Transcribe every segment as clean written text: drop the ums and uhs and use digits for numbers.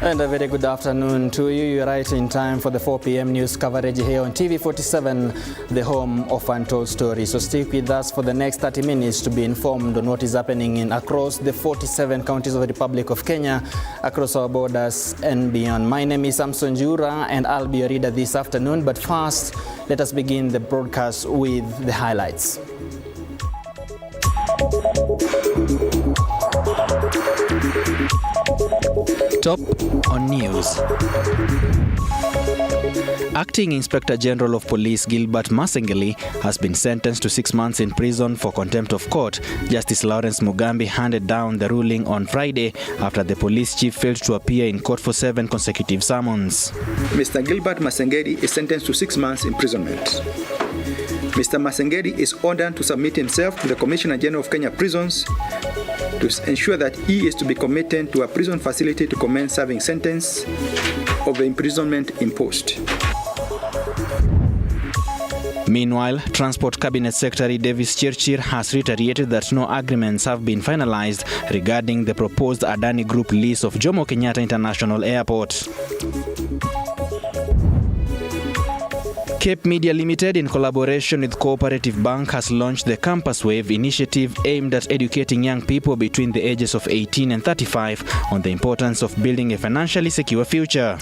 And a very good afternoon to you. You're right in time for the 4 p.m. news coverage here on TV47, the home of untold stories. So stick with us for the next 30 minutes to be informed on what is happening across the 47 counties of the Republic of Kenya, across our borders and beyond. My name is Samson Jura and I'll be your reader this afternoon. But first, let us begin the broadcast with the highlights. Top on news. Acting Inspector General of Police Gilbert Masengi has been sentenced to 6 months in prison for contempt of court. Justice Lawrence Mugambi handed down the ruling on Friday after the police chief failed to appear in court for 7 consecutive summons. Mr. Gilbert Masengi is sentenced to 6 months imprisonment. Mr. Masengi is ordered to submit himself to the Commissioner General of Kenya Prisons to ensure that he is to be committed to a prison facility to commence serving sentence of the imprisonment imposed. Meanwhile, Transport Cabinet Secretary Davis Chirchir has reiterated that no agreements have been finalized regarding the proposed Adani Group lease of Jomo Kenyatta International Airport. Cape Media Limited, in collaboration with Cooperative Bank, has launched the Campus Wave initiative aimed at educating young people between the ages of 18 and 35 on the importance of building a financially secure future.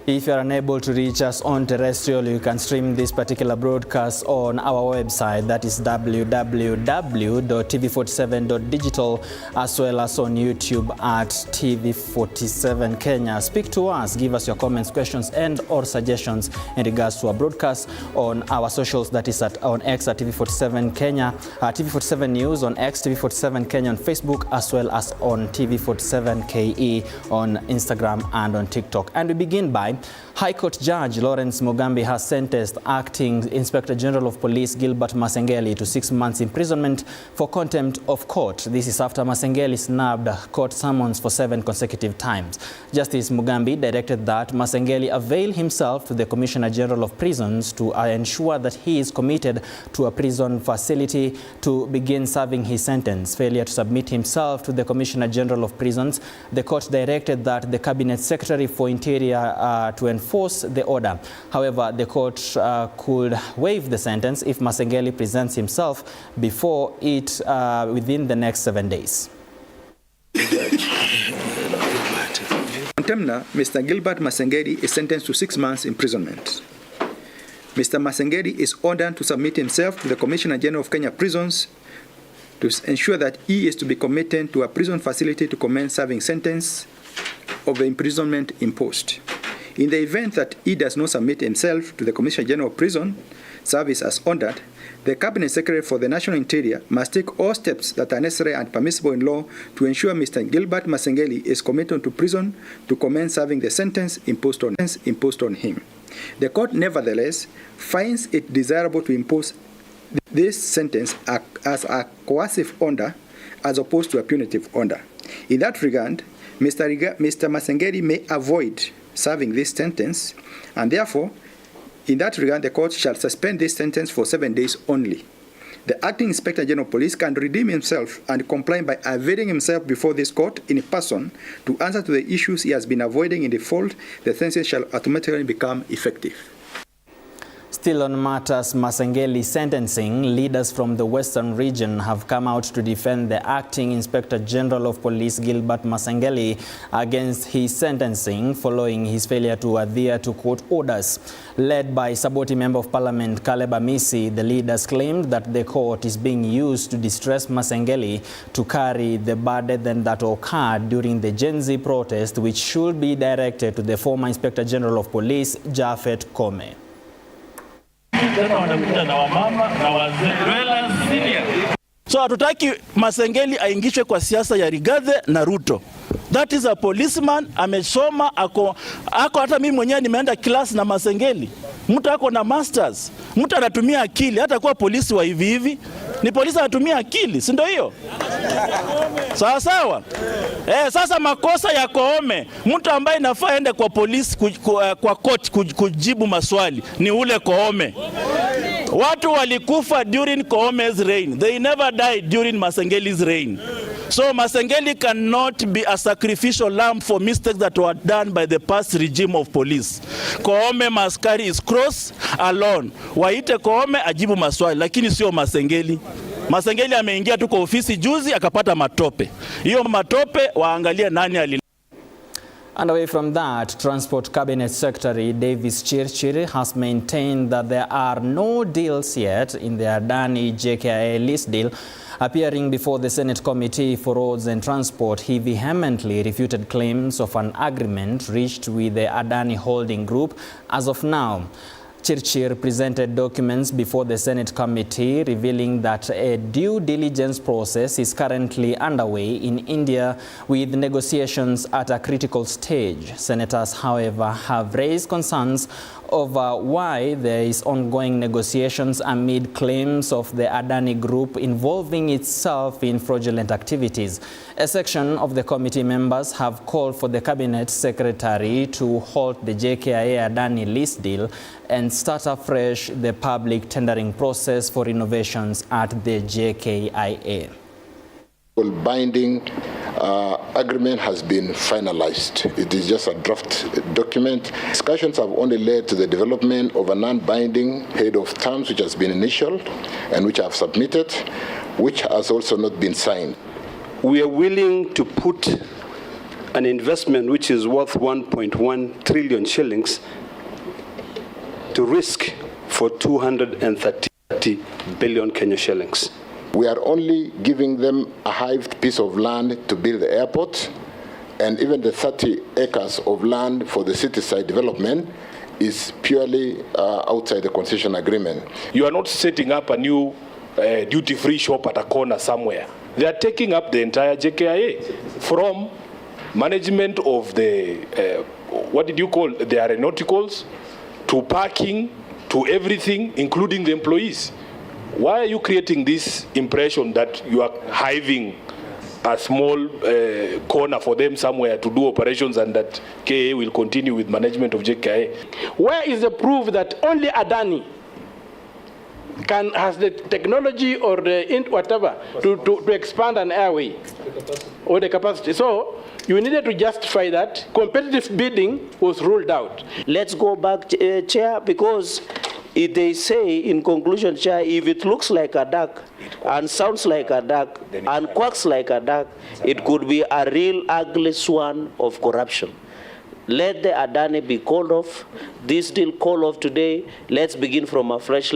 If you are unable to reach us on terrestrial, you can stream this particular broadcast on our website, that is www.tv47.digital, as well as on YouTube at TV47 Kenya. Speak to us, give us your comments, questions, and or suggestions in regards to our broadcast on our socials, that is on X at TV47 Kenya, TV47 News on X, TV47 Kenya on Facebook, as well as on TV47 KE on Instagram and on TikTok. And we begin by High Court Judge Lawrence Mugambi has sentenced Acting Inspector General of Police Gilbert Masengi to 6 months imprisonment for contempt of court. This is after Masengi snubbed court summons for 7 consecutive times. Justice Mugambi directed that Masengi avail himself to the Commissioner General of Prisons to ensure that he is committed to a prison facility to begin serving his sentence. Failure to submit himself to the Commissioner General of Prisons, the court directed that the Cabinet Secretary for Interior to enforce the order. However, the court could waive the sentence if Masengi presents himself before it within the next 7 days. Contemner, Mr. Gilbert Masengi is sentenced to 6 months imprisonment. Mr. Masengi is ordered to submit himself to the Commissioner General of Kenya Prisons to ensure that he is to be committed to a prison facility to commence serving sentence of the imprisonment imposed. In the event that he does not submit himself to the Commissioner General of Prison Service as ordered, the Cabinet Secretary for the National Interior must take all steps that are necessary and permissible in law to ensure Mr. Gilbert Masengi is committed to prison to commence serving the sentence imposed on him. The court nevertheless finds it desirable to impose this sentence as a coercive order as opposed to a punitive order. In that regard, Mr. Masengi may avoid serving this sentence, and therefore, in that regard, the court shall suspend this sentence for 7 days only. The Acting Inspector General of Police can redeem himself and comply by availing himself before this court in person to answer to the issues he has been avoiding. In default, the sentence shall automatically become effective. Still on matters Masengi sentencing, leaders from the Western region have come out to defend the Acting Inspector General of Police Gilbert Masengi against his sentencing following his failure to adhere to court orders. Led by Saboti Member of Parliament Caleb Amisi, the leaders claimed that the court is being used to distress Masengi to carry the burden that occurred during the Gen Z protest, which should be directed to the former Inspector General of Police, Japhet Kome. So hatutaki Masengi aingishwe kwa siasa ya Rigathi na Ruto. That is a policeman, amesoma, ako hata mimi mwenyewe nimeenda class na Masengi. Mtu ako na masters, mtu anatumia akili, hata kuwa polisi wa hivi hivi. Ni polisi anatumia akili, si ndio hiyo? Sawa sawa. Sasa makosa ya Koome, mtu ambaye inafaa ende kwa polisi kwa court kujibu maswali ni ule Koome. Watu walikufa during Koome's reign. They never died during Masengeli's reign. So Masengeli cannot be a sacrificial lamb for mistakes that were done by the past regime of police. Koome must carry his cross alone. Waite Koome ajibu maswali, lakini sio Masengeli. Masengeli ameingia tu kwa ofisi juzi akapata matope. Hiyo matope waangalia nani ali. And away from that, Transport Cabinet Secretary Davis Chirchir has maintained that there are no deals yet in the Adani JKIA lease deal. Appearing before the Senate Committee for Roads and Transport, he vehemently refuted claims of an agreement reached with the Adani Holding Group as of now. Chirchir presented documents before the Senate Committee revealing that a due diligence process is currently underway in India with negotiations at a critical stage. Senators, however, have raised concerns over why there is ongoing negotiations amid claims of the Adani Group involving itself in fraudulent activities. A section of the committee members have called for the Cabinet Secretary to halt the JKIA Adani lease deal and start afresh the public tendering process for renovations at the JKIA. Binding agreement has been finalized. It is just a draft document. Discussions have only led to the development of a non-binding head of terms which has been initialed and which I have submitted, which has also not been signed. We are willing to put an investment which is worth 1.1 trillion shillings to risk for 230 billion Kenya shillings. We are only giving them a hived piece of land to build the airport, and even the 30 acres of land for the city side development is purely outside the concession agreement. You are not setting up a new duty-free shop at a corner somewhere. They are taking up the entire JKIA from management of the, what did you call, the aeronauticals, to parking, to everything, including the employees. Why are you creating this impression that you are hiving a small corner for them somewhere to do operations and that KA will continue with management of JKIA? Where is the proof that only Adani has the technology or the whatever to expand an airway or the capacity? So you needed to justify that. Competitive bidding was ruled out. Let's go back, Chair, because if they say in conclusion, Chair, if it looks like a duck and sounds like a duck and quacks like a duck, it could be a real ugly swan of corruption. Let the Adani be called off. This deal called off today. Let's begin from afresh.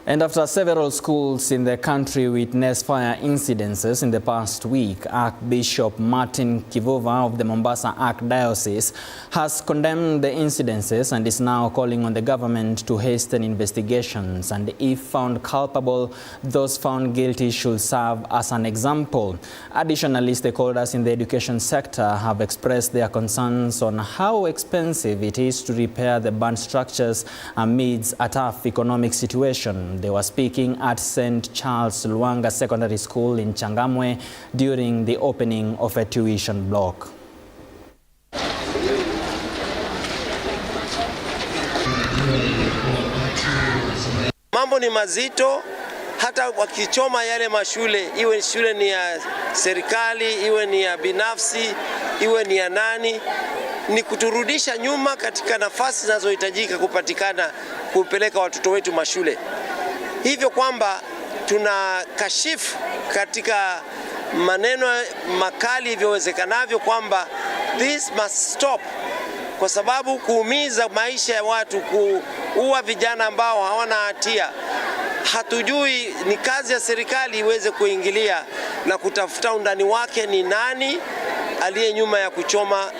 And after several schools in the country witnessed fire incidences in the past week, Archbishop Martin Kivuva of the Mombasa Archdiocese has condemned the incidences and is now calling on the government to hasten investigations. And if found culpable, those found guilty should serve as an example. Additionally, stakeholders in the education sector have expressed their concerns on how expensive it is to repair the burnt structures amidst a tough economic situation. They were speaking at St. Charles Luanga Secondary School in Changamwe during the opening of a tuition block. Mambo ni mazito, hata wakichoma yale mashule, iwe shule ni ya serikali, iwe ni ya binafsi, iwe ni ya nani, ni kuturudisha nyuma katika nafasi zinazohitajika kupatikana kupeleka watoto wetu mashule. Hivyo kwamba tuna kashifu katika maneno makali hivyowezekanavyo kwamba this must stop, kwa sababu kuumiza maisha ya watu, kuua vijana ambao hawana hatia, hatujui, ni kazi ya serikali iweze kuingilia na kutafuta undani wake ni nani aliye nyuma ya kuchoma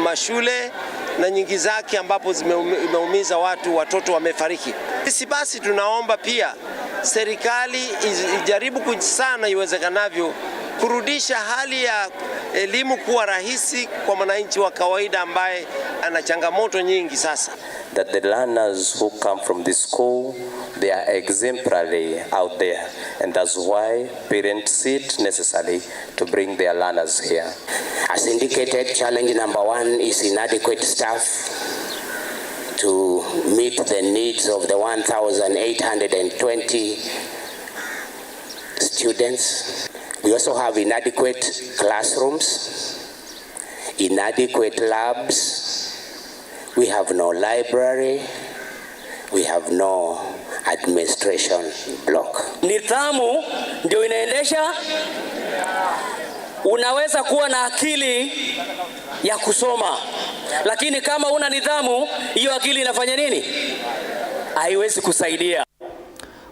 mashule na nyingi zake ambapo zimeumiza watoto wamefariki. Sisi basi tunaomba pia serikali ijaribu sana iwezekanavyo kurudisha hali ya elimu kuwa rahisi kwa mwananchi wa kawaida ambaye ana changamoto nyingi sasa. That the learners who come from this school, they are exemplary out there, and that's why parents see it necessary to bring their learners here. As indicated, challenge number one is inadequate staff. to meet the needs of the 1,820 students. We also have inadequate classrooms, inadequate labs. We have no library. We have no administration block. Nidhamu ndio inaendesha. Unaweza kuwa na akili ya kusoma, lakini kama una nidhamu, hiyo akili inafanya nini? Haiwezi kusaidia.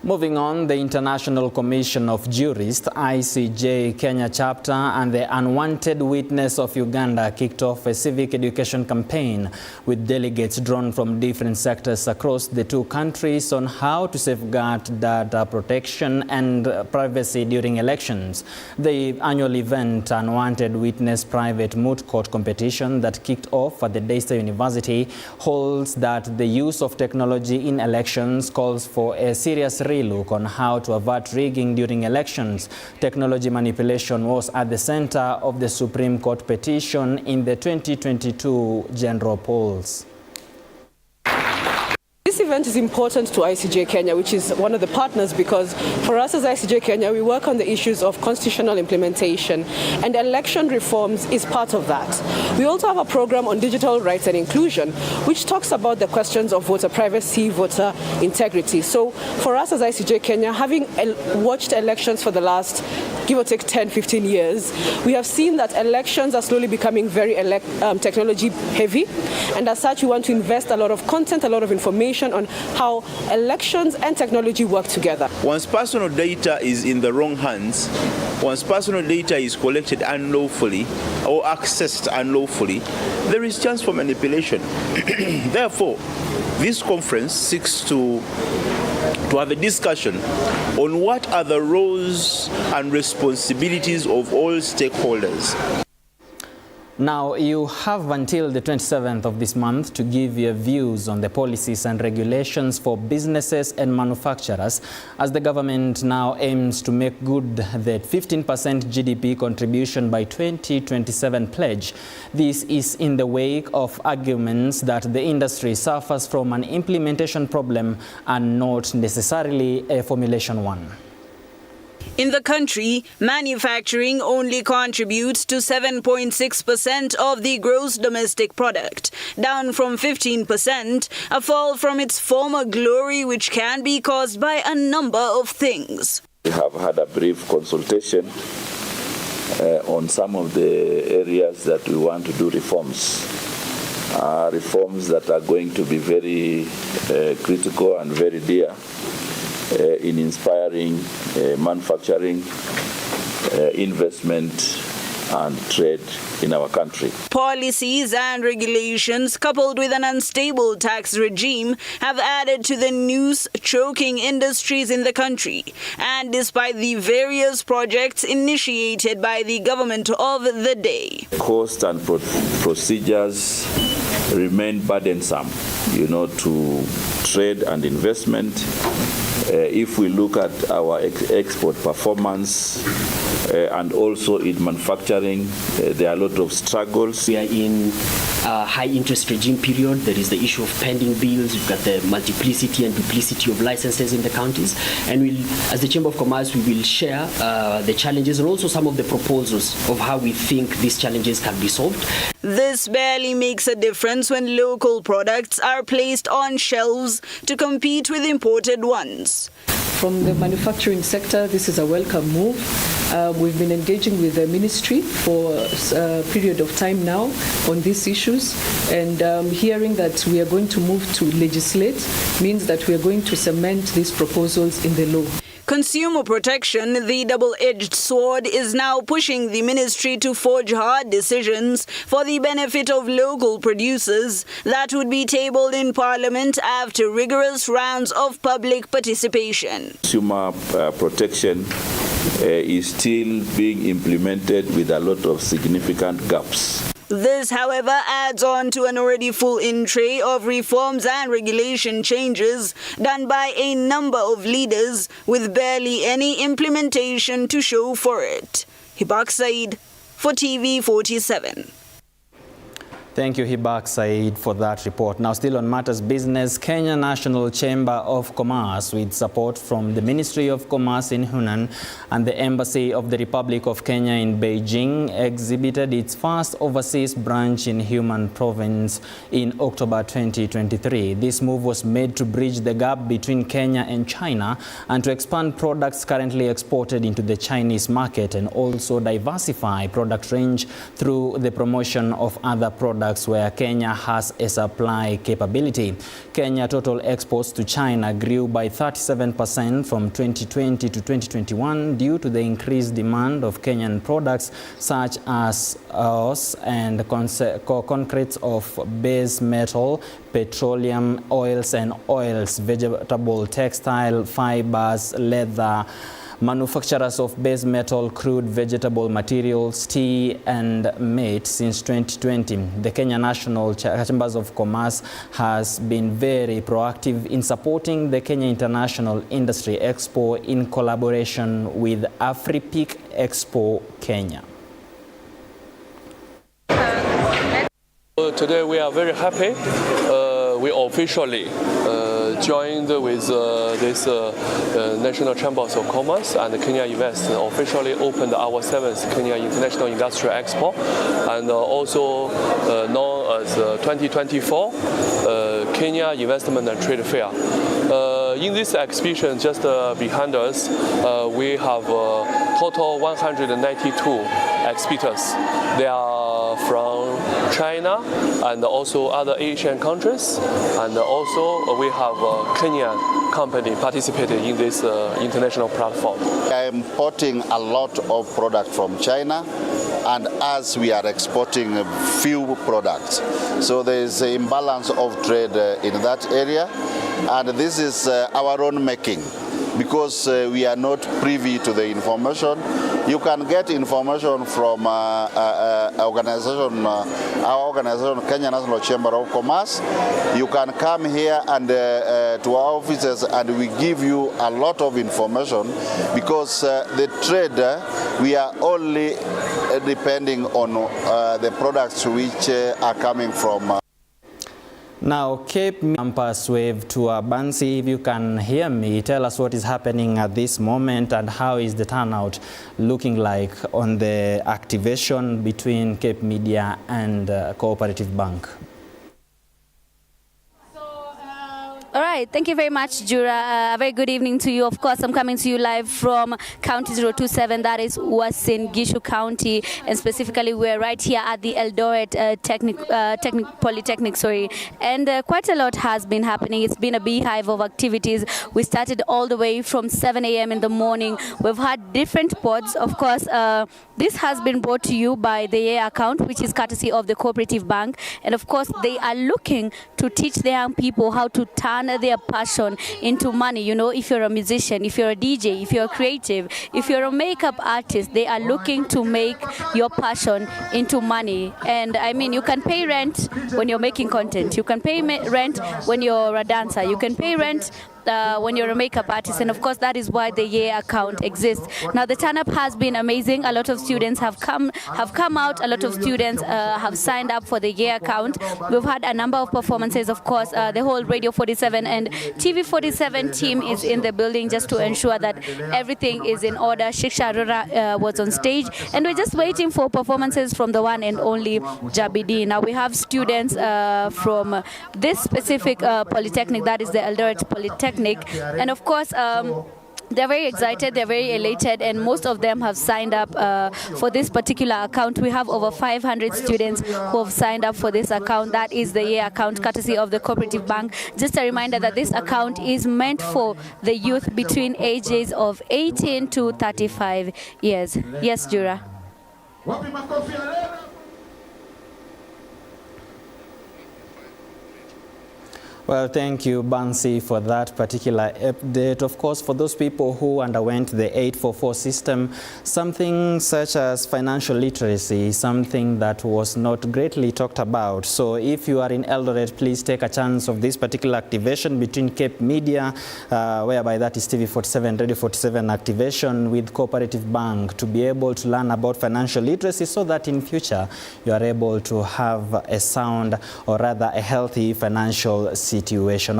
Moving on, the International Commission of Jurists, ICJ Kenya chapter, and the Unwanted Witness of Uganda kicked off a civic education campaign with delegates drawn from different sectors across the two countries on how to safeguard data protection and privacy during elections. The annual event, Unwanted Witness Private Moot Court Competition that kicked off at the Daystar University, holds that the use of technology in elections calls for a serious relook on how to avert rigging during elections. Technology manipulation was at the center of the Supreme Court petition in the 2022 general polls. This event is important to ICJ Kenya, which is one of the partners, because for us as ICJ Kenya, we work on the issues of constitutional implementation, and election reforms is part of that. We also have a program on digital rights and inclusion, which talks about the questions of voter privacy, voter integrity. So for us as ICJ Kenya, having watched elections for the last, give or take 10-15 years, we have seen that elections are slowly becoming very technology heavy, and as such we want to invest a lot of content, a lot of information on how elections and technology work together. Once personal data is in the wrong hands, once personal data is collected unlawfully or accessed unlawfully, there is chance for manipulation. Therefore, this conference seeks to have a discussion on what are the roles and responsibilities of all stakeholders. Now, you have until the 27th of this month to give your views on the policies and regulations for businesses and manufacturers, as the government now aims to make good the 15% GDP contribution by 2027 pledge. This is in the wake of arguments that the industry suffers from an implementation problem and not necessarily a formulation one. In the country, manufacturing only contributes to 7.6% of the gross domestic product, down from 15%, a fall from its former glory, which can be caused by a number of things. We have had a brief consultation on some of the areas that we want to do reforms. Reforms that are going to be very critical and very dear in inspiring manufacturing, investment and trade in our country. Policies and regulations coupled with an unstable tax regime have added to the noose choking industries in the country. And despite the various projects initiated by the government of the day, costs and procedures remain burdensome, to trade and investment. If we look at our export performance and also in manufacturing, there are a lot of struggles. We are in a high interest regime period. There is the issue of pending bills. We've got the multiplicity and duplicity of licenses in the counties. And as the Chamber of Commerce, we will share the challenges and also some of the proposals of how we think these challenges can be solved. This barely makes a difference when local products are placed on shelves to compete with imported ones. From the manufacturing sector, this is a welcome move. We've been engaging with the ministry for a period of time now on these issues, and hearing that we are going to move to legislate means that we are going to cement these proposals in the law. Consumer protection, the double-edged sword, is now pushing the ministry to forge hard decisions for the benefit of local producers that would be tabled in Parliament after rigorous rounds of public participation. Consumer protection is still being implemented with a lot of significant gaps. This, however, adds on to an already full in-tray of reforms and regulation changes done by a number of leaders with barely any implementation to show for it. Lakeside for TV47. Thank you, Hibak Said, for that report. Now, still on matters business, Kenya National Chamber of Commerce, with support from the Ministry of Commerce in Hunan and the Embassy of the Republic of Kenya in Beijing, exhibited its first overseas branch in Hunan Province in October 2023. This move was made to bridge the gap between Kenya and China and to expand products currently exported into the Chinese market and also diversify product range through the promotion of other products where Kenya has a supply capability. Kenya total exports to China grew by 37% from 2020 to 2021 due to the increased demand of Kenyan products such as oils and concretes of base metal, petroleum, oils and oils, vegetable, textile, fibers, leather, manufacturers of base metal, crude vegetable materials, tea and meat. Since 2020, the Kenya National Chambers of Commerce has been very proactive in supporting the Kenya International Industry Expo in collaboration with AfriPeak Expo Kenya. Today we are very happy. We officially joined with this National Chambers of Commerce and Kenya Invest officially opened our 7th Kenya International Industrial Expo, and also known as 2024 Kenya Investment and Trade Fair. In this exhibition just behind us, we have total 192 exhibitors. They are from China and also other Asian countries, and also we have a Kenyan company participating in this international platform. We are importing a lot of products from China, and as we are exporting a few products. So there is an imbalance of trade in that area, and this is our own making, because we are not privy to the information. You can get information from our organization, Kenya National Chamber of Commerce. You can come here and to our offices, and we give you a lot of information, because the trade, we are only depending on the products which are coming from. Now, Cape Campus Wave Tour. Bansi, if you can hear me, tell us what is happening at this moment and how is the turnout looking like on the activation between Cape Media and Cooperative Bank. All right, thank you very much, Jura. A very good evening to you. Of course, I'm coming to you live from County 027, that is Uasin Gishu County, and specifically we're right here at the Eldoret Polytechnic, and quite a lot has been happening. It's been a beehive of activities. We started all the way from 7 a.m. in the morning. We've had different pods. Of course, this has been brought to you by the year account, which is courtesy of the Cooperative Bank, and of course, they are looking to teach the young people how to turn their passion into money. You know, if you're a musician, if you're a DJ, if you're a creative, if you're a makeup artist, they are looking to make your passion into money. And I mean, you can pay rent when you're making content. You can pay rent when you're a dancer. You can pay rent when you're a makeup artist, and of course that is why the year account exists. Now the turn-up has been amazing. A lot of students have come out. A lot of students have signed up for the year account. We've had a number of performances. Of course, the whole Radio 47 and TV47 team is in the building just to ensure that everything is in order. Shiksha Rura was on stage, and we're just waiting for performances from the one and only Jabidi. Now we have students from this specific polytechnic, that is the Eldoret Polytechnic. And of course, they're very excited, they're very elated, and most of them have signed up for this particular account. We have over 500 students who have signed up for this account. That is the year account, courtesy of the Cooperative Bank. Just a reminder that this account is meant for the youth between ages of 18 to 35 years. Yes, Jura. Well, thank you, Bansi, for that particular update. Of course, for those people who underwent the 844 system, something such as financial literacy, something that was not greatly talked about. So if you are in Eldoret, please take a chance of this particular activation between Cape Media, whereby that is TV47, Radio 47 activation with Cooperative Bank, to be able to learn about financial literacy so that in future you are able to have a sound, or rather a healthy financial situation.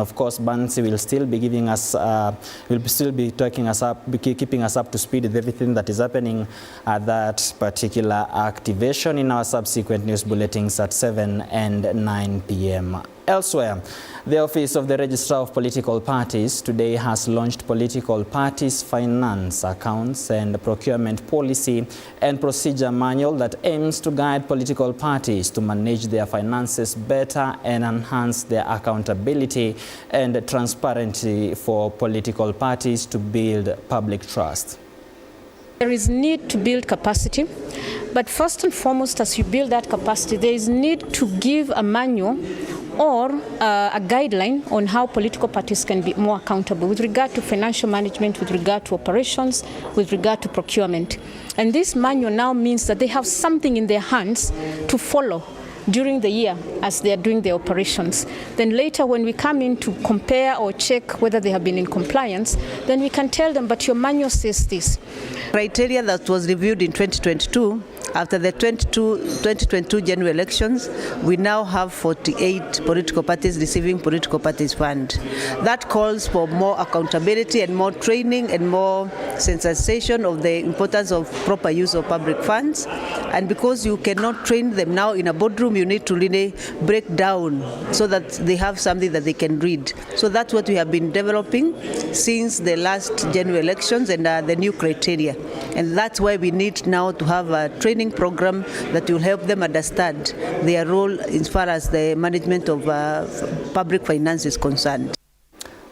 Of course, Bansi will still be giving us, will still be keeping us up to speed with everything that is happening at that particular activation in our subsequent news bulletins at 7 and 9 p.m. Elsewhere, the Office of the Registrar of Political Parties today has launched Political Parties Finance Accounts and Procurement Policy and Procedure Manual that aims to guide political parties to manage their finances better and enhance their accountability and transparency for political parties to build public trust. There is need to build capacity, but first and foremost, as you build that capacity, there is need to give a manual or a guideline on how political parties can be more accountable with regard to financial management, with regard to operations, with regard to procurement. And this manual now means that they have something in their hands to follow during the year as they are doing their operations. Then later when we come in to compare or check whether they have been in compliance, then we can tell them, but your manual says this. Criteria that was reviewed in 2022, after the 2022 general elections, we now have 48 political parties receiving political parties fund. That calls for more accountability and more training and more sensitization of the importance of proper use of public funds. And because you cannot train them now in a boardroom, you need to really break down so that they have something that they can read. So that's what we have been developing since the last general elections and the new criteria. And that's why we need now to have a training program that will help them understand their role as far as the management of public finance is concerned.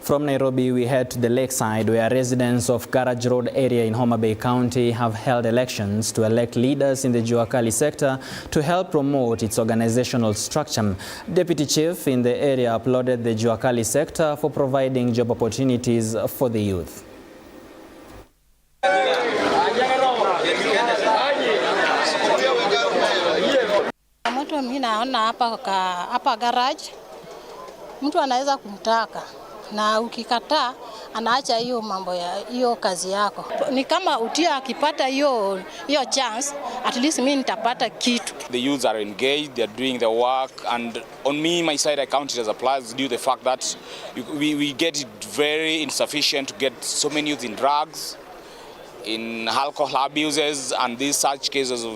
From Nairobi, we head to the Lakeside, where residents of Garage Road area in Homa Bay County have held elections to elect leaders in the Juakali sector to help promote its organizational structure. Deputy Chief in the area applauded the Juakali sector for providing job opportunities for the youth. Mtu mimi naona hapa garage mtu anaweza kumtaka na ukikataa anaacha hiyo mambo ya hiyo kazi yako. Ni kama utia akipata hiyo chance, at least mimi nitapata kitu. The youths are engaged, they are doing the work, and on me, my side, I count it as a plus due to the fact that we get it very insufficient to get so many youths in drugs, in alcohol abuses, and these such cases of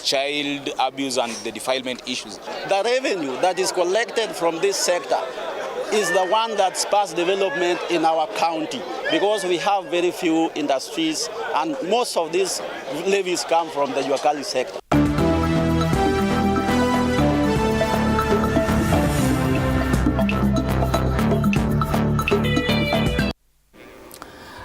child abuse and the defilement issues. The revenue that is collected from this sector is the one that spurs development in our county, because we have very few industries and most of these levies come from the Juakali sector.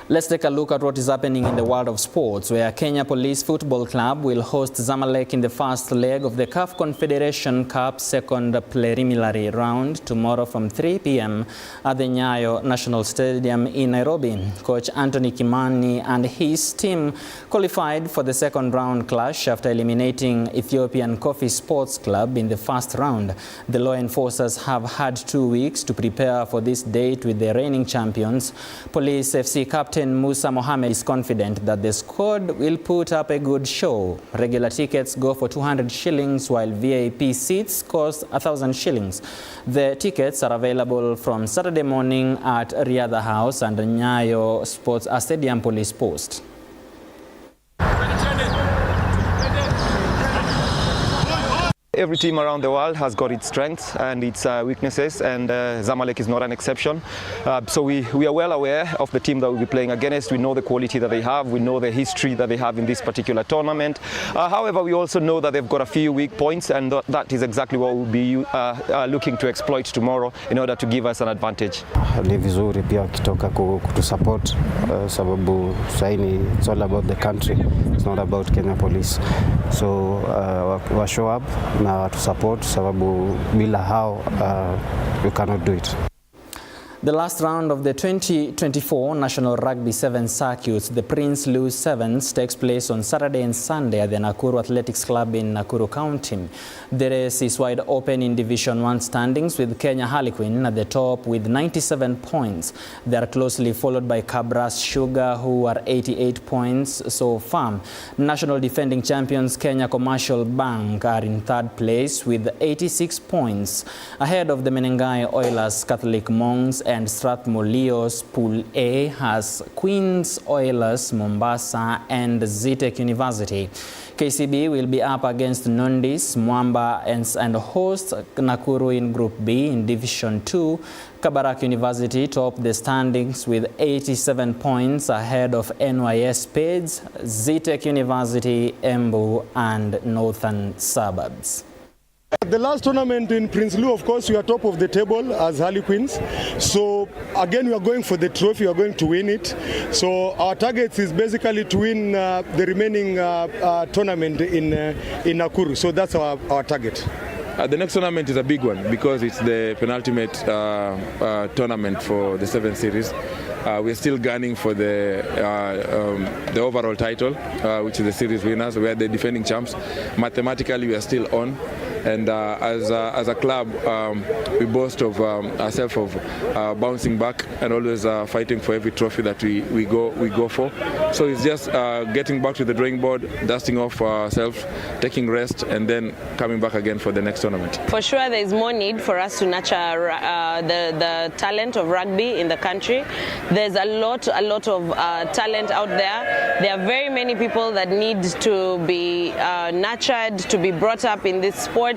Let's take a look at what is happening in the world of sports, where Kenya Police Football Club will host Zamalek in the first leg of the CAF Confederation Cup second preliminary round tomorrow from 3 p.m. at the Nyayo National Stadium in Nairobi. Coach Anthony Kimani and his team qualified for the second round clash after eliminating Ethiopian Coffee Sports Club in the first round. The law enforcers have had 2 weeks to prepare for this date with the reigning champions. Police FC Captain Musa Mohammed is confident that the squad will put up a good show. Regular tickets go for 200 shillings while VIP seats cost 1,000 shillings. The tickets are available from Saturday morning at Riadha House and Nyayo Sports Stadium Police Post. Every team around the world has got its strengths and its weaknesses, and Zamalek is not an exception. So we are well aware of the team that we'll be playing against. We know the quality that they have. We know the history that they have in this particular tournament. However, we also know that they've got a few weak points, and that is exactly what we'll be looking to exploit tomorrow in order to give us an advantage. Ni vizuri pia wakitoka kutusupport sababu saini it's all about the country. It's not about Kenya Police. So wa show up na to support sababu bila hao you cannot do it. The last round of the 2024 National Rugby 7 circuits, the Prince Louis Sevens, takes place on Saturday and Sunday at the Nakuru Athletics Club in Nakuru County. The race is wide open in Division 1 standings, with Kenya Harlequin at the top with 97 points. They are closely followed by Kabras Sugar, who are 88 points so far. National defending champions Kenya Commercial Bank are in third place with 86 points. Ahead of the Menengai Oilers, Catholic Monks and Strathmore Leos. Pool A has Queens Oilers, Mombasa and Civic University. KCB will be up against Nondis, Mwamba and host Nakuru in Group B. In Division 2, Kabarak University top the standings with 87 points ahead of NYS Spades, Civic University, Embu and Northern Suburbs. The last tournament in Prince Louis, of course, we are top of the table as Harlequins. So again, we are going for the trophy, we are going to win it. So our target is basically to win the remaining tournament in Nakuru. So that's our target. The next tournament is a big one because it's the penultimate tournament for the 7 series. We're still gunning for the overall title, which is the series winners. We are the defending champs. Mathematically, we are still on. And as a club, we boast of ourselves of bouncing back and always fighting for every trophy that we go for. So it's just getting back to the drawing board, dusting off ourselves, taking rest, and then coming back again for the next tournament. For sure, there is more need for us to nurture the talent of rugby in the country. There's a lot of talent out there. There are very many people that need to be nurtured, to be brought up in this sport,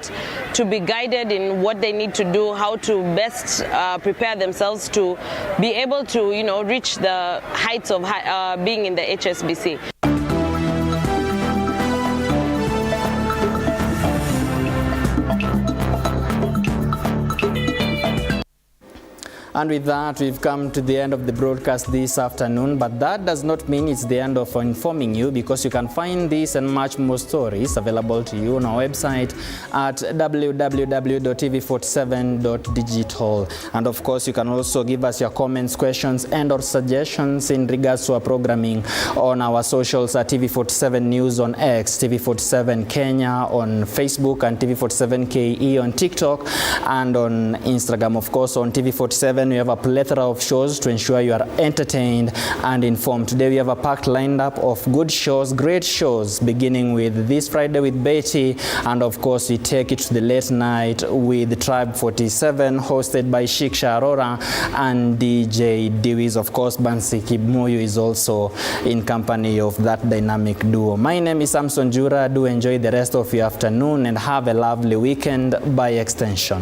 to be guided in what they need to do, how to best prepare themselves to be able to, reach the heights of being in the HSBC. And with that, we've come to the end of the broadcast this afternoon, but that does not mean it's the end of informing you, because you can find this and much more stories available to you on our website at www.tv47.digital. And of course, you can also give us your comments, questions, and or suggestions in regards to our programming on our socials at TV47 News on X, TV47 Kenya on Facebook, and TV47 KE on TikTok and on Instagram. Of course, on TV47, we have a plethora of shows to ensure you are entertained and informed. Today we have a packed lineup of good shows, great shows, beginning with this Friday with Betty, and of course we take it to the late night with Tribe 47, hosted by Shiksha Aurora and DJ Dewies. Of course, Bansi Kibmoyo is also in company of that dynamic duo. My name is Samson Jura. Do enjoy the rest of your afternoon and have a lovely weekend by extension.